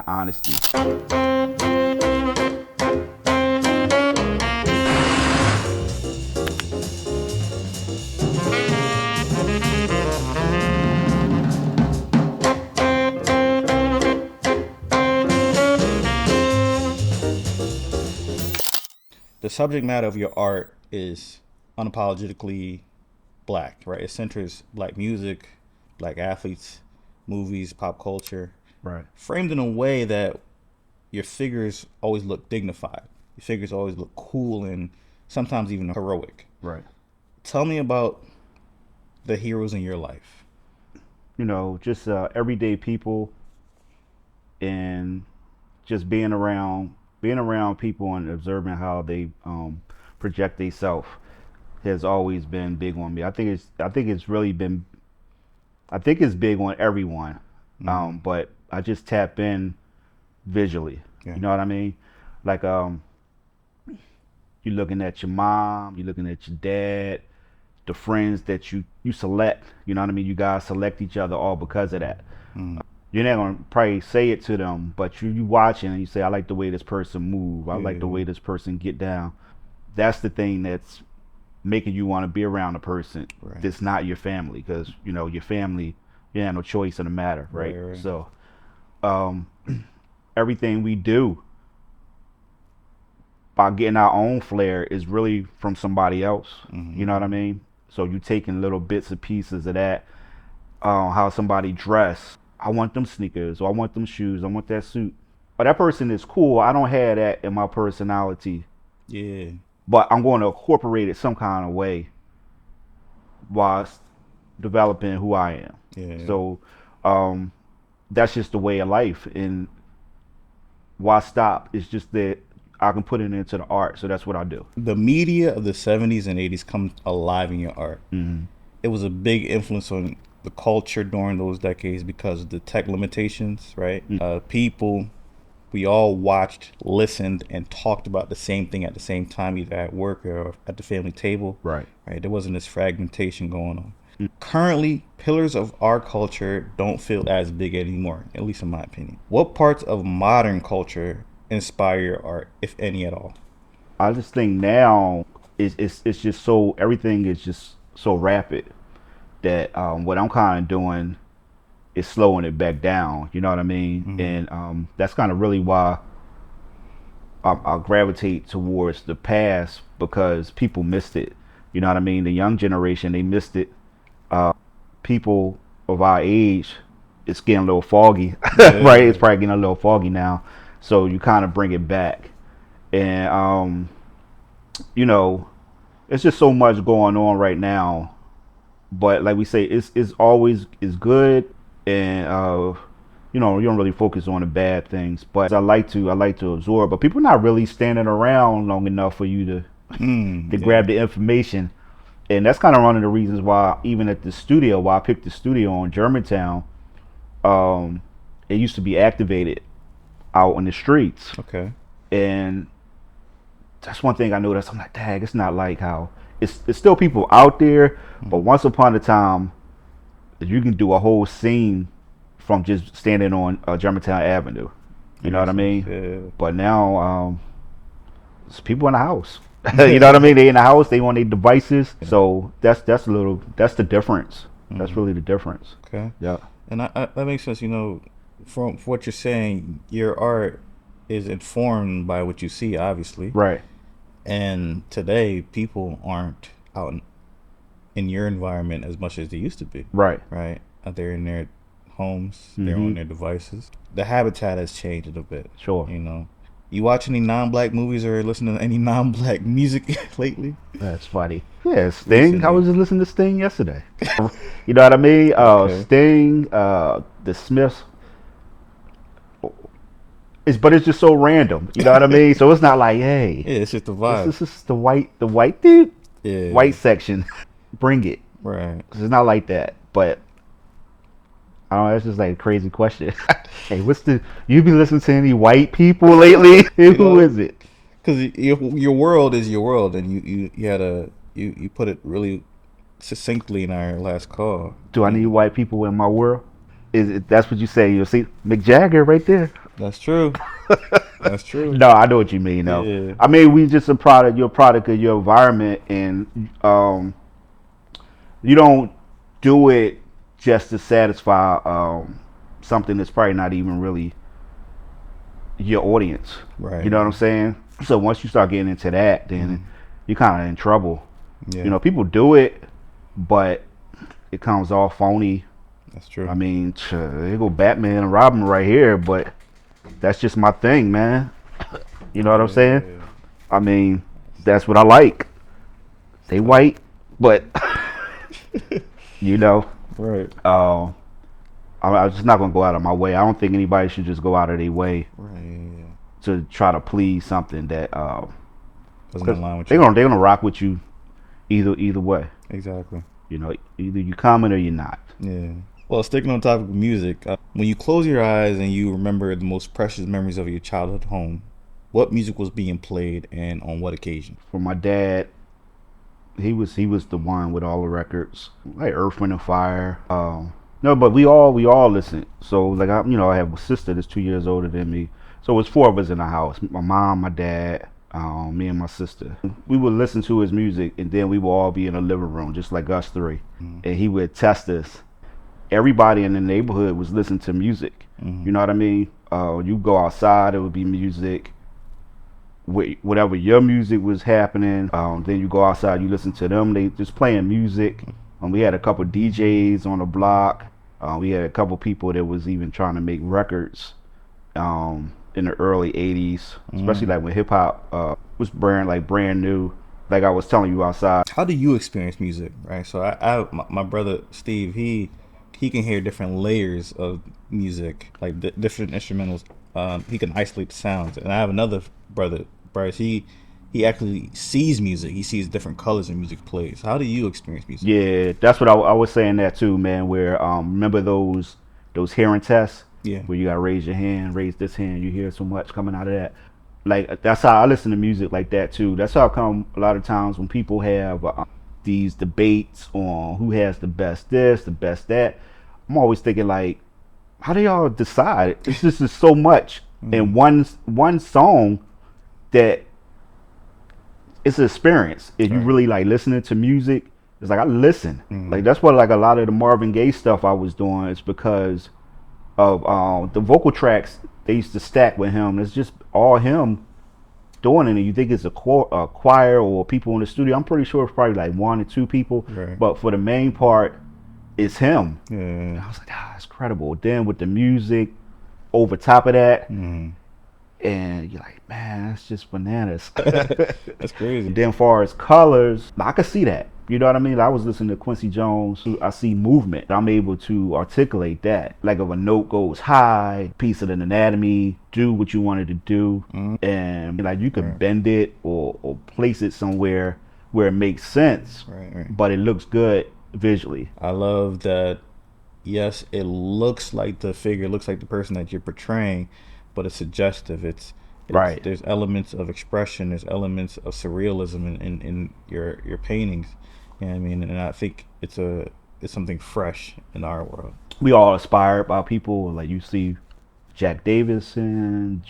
honesty. The subject matter of your art is unapologetically black, right? It centers black music, black athletes, movies, pop culture, Right. framed in a way that your figures always look dignified. Your figures always look cool and sometimes even heroic. Right. Tell me about the heroes in your life. You know, just everyday people, and just being around people and observing how they project themselves has always been big on me. I think it's big on everyone. But I just tap in visually. Yeah. You know what I mean? Like you're looking at your mom, you're looking at your dad, the friends that you select. You know what I mean? You guys select each other all because of that. You're not gonna probably say it to them, but you watching and you say, I like the way this person move. I like the way this person get down. That's the thing that's making you want to be around a person that's not your family, because you know your family, you have no choice in the matter, right? So everything we do by getting our own flair is really from somebody else. You know what I mean? So you taking little bits and pieces of that, how somebody dress. I want them sneakers, or I want them shoes, I want that suit. But that person is cool. I don't have that in my personality. Yeah. But I'm going to incorporate it some kind of way whilst developing who I am. Yeah. So that's just the way of life. And why stop? It's just that I can put it into the art. So that's what I do. The media of the 70s and 80s comes alive in your art. Mm-hmm. It was a big influence on the culture during those decades because of the tech limitations, right? People, we all watched, listened, and talked about the same thing at the same time, either at work or at the family table. Right. There wasn't this fragmentation going on. Currently, pillars of our culture don't feel as big anymore, at least in my opinion. What parts of modern culture inspire your art, if any at all? I just think now it's just so, everything is just so rapid that what I'm kind of doing is slowing it back down. You know what I mean? And that's kind of really why I gravitate towards the past, because people missed it. You know what I mean? The young generation, they missed it. People of our age, it's getting a little foggy, right? It's probably getting a little foggy now. So you kind of bring it back. And, you know, it's just so much going on right now. But like we say, it's always is good, and you know, you don't really focus on the bad things. But I like to absorb. But people not really standing around long enough for you to grab the information, and that's kind of one of the reasons why even at the studio, why I picked the studio in Germantown, it used to be activated out on the streets. Okay. And that's one thing I noticed. I'm like, dang, it's not like how it's still people out there, but once upon a time, you can do a whole scene from just standing on Germantown Avenue. You know what I mean? Yeah. But now, it's people in the house. You know what I mean? They in the house, they on their devices. Yeah. So that's the difference. That's really the difference. Okay. Yeah. And that makes sense. You know, from what you're saying, your art is informed by what you see, obviously. Right. And today, people aren't out in your environment as much as they used to be. Right. Right. They're in their homes. They're on their devices. The habitat has changed a bit. Sure. You know, you watch any non-black movies or listen to any non-black music lately? That's funny. Yeah, Sting. I was just listening to Sting yesterday. You know what I mean? Okay. Sting, the Smiths. But it's just so random. You know what I mean? So it's not like, hey, yeah, it's just the vibe. This is the white dude, yeah, white section. Bring it, right? It's not like that. But I don't know. It's just like a crazy question. Hey, you been listening to any white people lately? Who is it? Because your world is your world, and you put it really succinctly in our last call. Do I need white people in my world? That's what you say. You'll see Mick Jagger right there. That's true. That's true. No, I know what you mean. Though. Yeah. I mean, we just a product. You're a product of your environment, and you don't do it just to satisfy something that's probably not even really your audience. Right. You know what I'm saying? So once you start getting into that, then you're kind of in trouble. Yeah. You know, people do it, but it comes all phony. That's true. I mean, they go Batman and Robin right here, but that's just my thing, man. You know what I'm saying? Yeah. I mean, that's what I like. They white, but you know, Right. I'm just not gonna go out of my way. I don't think anybody should just go out of their way Right. to try to please something that Doesn't align with they're you. gonna rock with you either way. Exactly. You know, either you coming or you're not. Yeah. Well, sticking on the topic of music, when you close your eyes and you remember the most precious memories of your childhood home, what music was being played and on what occasion? For my dad, he was the one with all the records, like Earth, Wind and Fire. No, but we all listen. So like I have a sister that's 2 years older than me. So it's four of us in the house: my mom, my dad, me, and my sister. We would listen to his music, and then we would all be in the living room, just like us three. And he would test us. Everybody in the neighborhood was listening to music. You know what I mean? You go outside, it would be music. Whatever your music was happening, then you go outside, you listen to them. They just playing music. We had a couple DJs on the block. We had a couple people that was even trying to make records in the early '80s, especially like when hip hop was brand new. Like I was telling you outside. How do you experience music? Right. So my brother Steve, he can hear different layers of music, like different instrumentals. He can isolate the sounds. And I have another brother, Bryce. He actually sees music. He sees different colors in music plays. How do you experience music? Yeah, that's what I was saying that too, man. Where remember those hearing tests? Yeah. Where you gotta raise your hand, raise this hand. You hear so much coming out of that. Like that's how I listen to music like that too. That's how come a lot of times when people have these debates on who has the best this, the best that. I'm always thinking like, how do y'all decide? It's just is so much in one song that it's an experience. If you really like listening to music, it's like I listen. Like that's what like a lot of the Marvin Gaye stuff I was doing is because of the vocal tracks they used to stack with him. It's just all him doing it. And you think it's a choir or people in the studio. I'm pretty sure it's probably like one or two people. Right. But for the main part, it's him. Yeah. And I was like, it's incredible. Then with the music over top of that, and you're like, man, that's just bananas. That's crazy. And then far as colors, I could see that. You know what I mean? I was listening to Quincy Jones. I see movement. I'm able to articulate that. Like if a note goes high, piece of an anatomy, do what you wanted to do. And like you could bend it or place it somewhere where it makes sense, but it looks good visually. I love that. Yes, it looks like the figure, looks like the person that you're portraying, but it's suggestive. It's right. There's elements of expression. There's elements of surrealism in your paintings. You know what I mean? And I think it's something fresh in our world. We all inspired by people like you see Jack Davis. You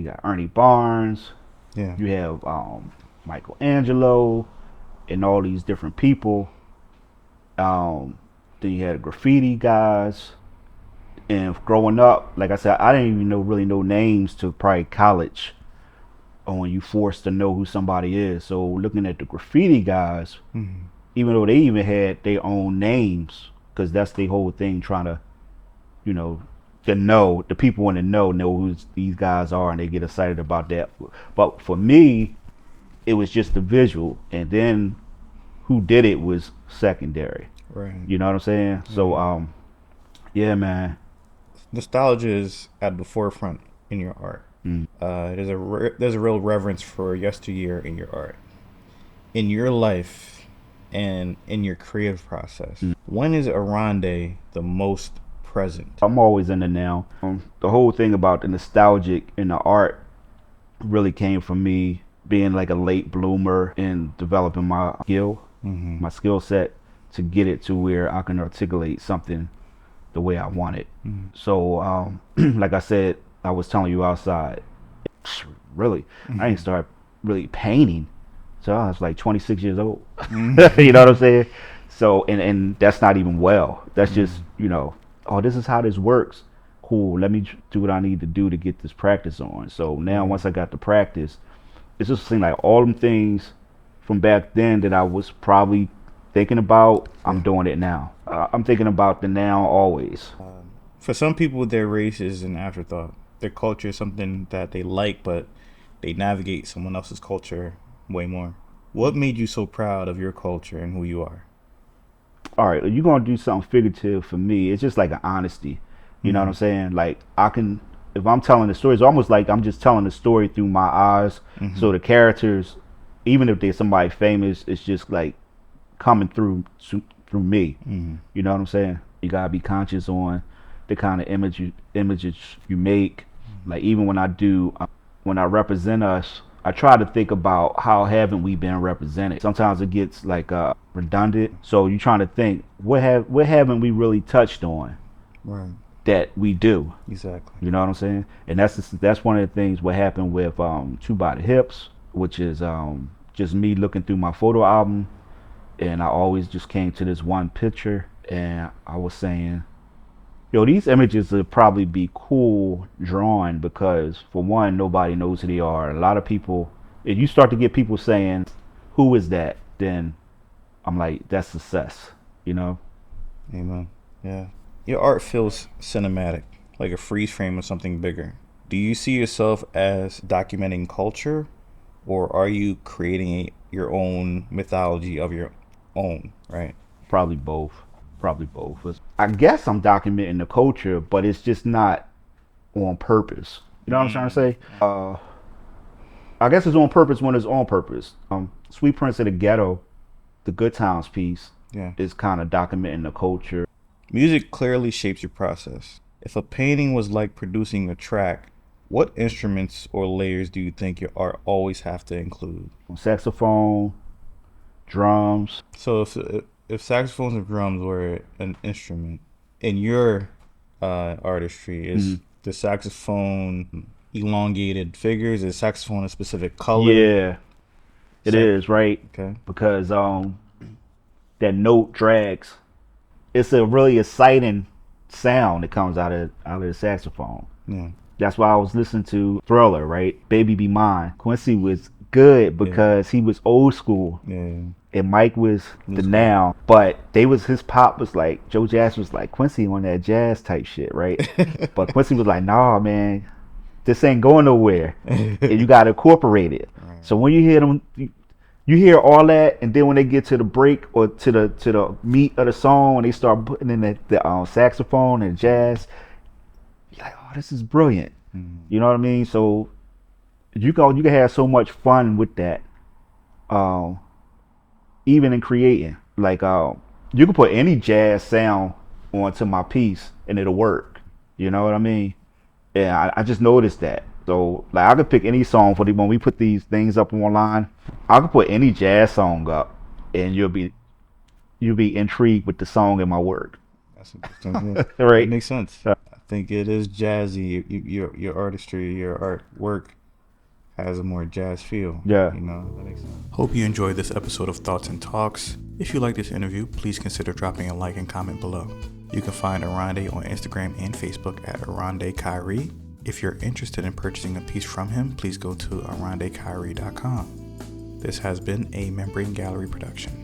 got Ernie Barnes. Yeah. You have Michelangelo and all these different people. Then you had graffiti guys. And growing up, like I said, I didn't even really know names till probably college. Or when you forced to know who somebody is. So looking at the graffiti guys, even though they even had their own names, because that's the whole thing, trying to, the people want to know who these guys are, and they get excited about that. But for me, it was just the visual, and then who did it was secondary. Right. You know what I'm saying? So, yeah, man. Nostalgia is at the forefront in your art. There's a real reverence for yesteryear in your art, in your life, and in your creative process. When is Oronde the most present? I'm always in the now. The whole thing about the nostalgic in the art really came from me being like a late bloomer in developing my skill set to get it to where I can articulate something the way I want it. So, like I said, I was telling you outside, really, I didn't start really painting. So I was like 26 years old. You know what I'm saying? So, and that's not even well. That's just, oh, this is how this works. Cool. Let me do what I need to do to get this practice on. So now, once I got the practice, it just seemed like all them things from back then that I was probably thinking about, I'm doing it now. I'm thinking about the now always. For some people, their race is an afterthought. Their culture is something that they like, but they navigate someone else's culture way more. What made you so proud of your culture and who you are? All right, you're going to do something figurative for me. It's just like an honesty. You know what I'm saying? Like, if I'm telling the story, it's almost like I'm just telling the story through my eyes. So the characters, even if they're somebody famous, it's just like coming through me. You know what I'm saying? You got to be conscious on the kind of images you make. Like, even when I represent us, I try to think about how haven't we been represented. Sometimes it gets like redundant. So you're trying to think, what haven't we really touched on? Right. That we do. Exactly. You know what I'm saying? And that's one of the things what happened with Two by the Hips, which is just me looking through my photo album, and I always just came to this one picture, and I was saying, yo, these images would probably be cool drawn because, for one, nobody knows who they are. A lot of people, if you start to get people saying, who is that? Then I'm like, that's success, Amen. Yeah. Your art feels cinematic, like a freeze frame of something bigger. Do you see yourself as documenting culture, or are you creating your own mythology of your own, right? Probably both. I guess I'm documenting the culture, but it's just not on purpose. You know what I'm trying to say? I guess it's on purpose when it's on purpose. Sweet Prince of the Ghetto, the Good Times piece, is kind of documenting the culture. Music clearly shapes your process. If a painting was like producing a track, what instruments or layers do you think your art always have to include? Saxophone, drums. So if saxophones and drums were an instrument in your artistry, is the saxophone elongated figures? Is saxophone a specific color? Yeah, it is, right? Okay. Because that note drags. It's a really exciting sound that comes out of the saxophone. Yeah. That's why I was listening to Thriller, right? Baby Be Mine. Quincy was good because he was old school. Yeah. And Mike was the now. But his pop was like, Joe Jazz was like Quincy on that jazz type shit, right? But Quincy was like, nah, man, this ain't going nowhere. And you got to incorporate it. Right. So when you hear them, you hear all that, and then when they get to the break or to the meat of the song, and they start putting in the saxophone and jazz, you're like, oh, this is brilliant. You know what I mean? So you can have so much fun with that, even in creating. Like you can put any jazz sound onto my piece and it'll work. You know what I mean? Yeah, I just noticed that. So like I could pick any song when we put these things up online. I could put any jazz song up, and you'll be intrigued with the song and my work. That's interesting. Yeah. Right? It makes sense. I think it is jazzy. Your artistry, your artwork has a more jazz feel. Yeah. That makes sense. Hope you enjoyed this episode of Thoughts and Talks. If you like this interview, please consider dropping a like and comment below. You can find Oronde on Instagram and Facebook at Oronde Kairi. If you're interested in purchasing a piece from him, please go to orondekairi.com. This has been a Membrane Gallery production.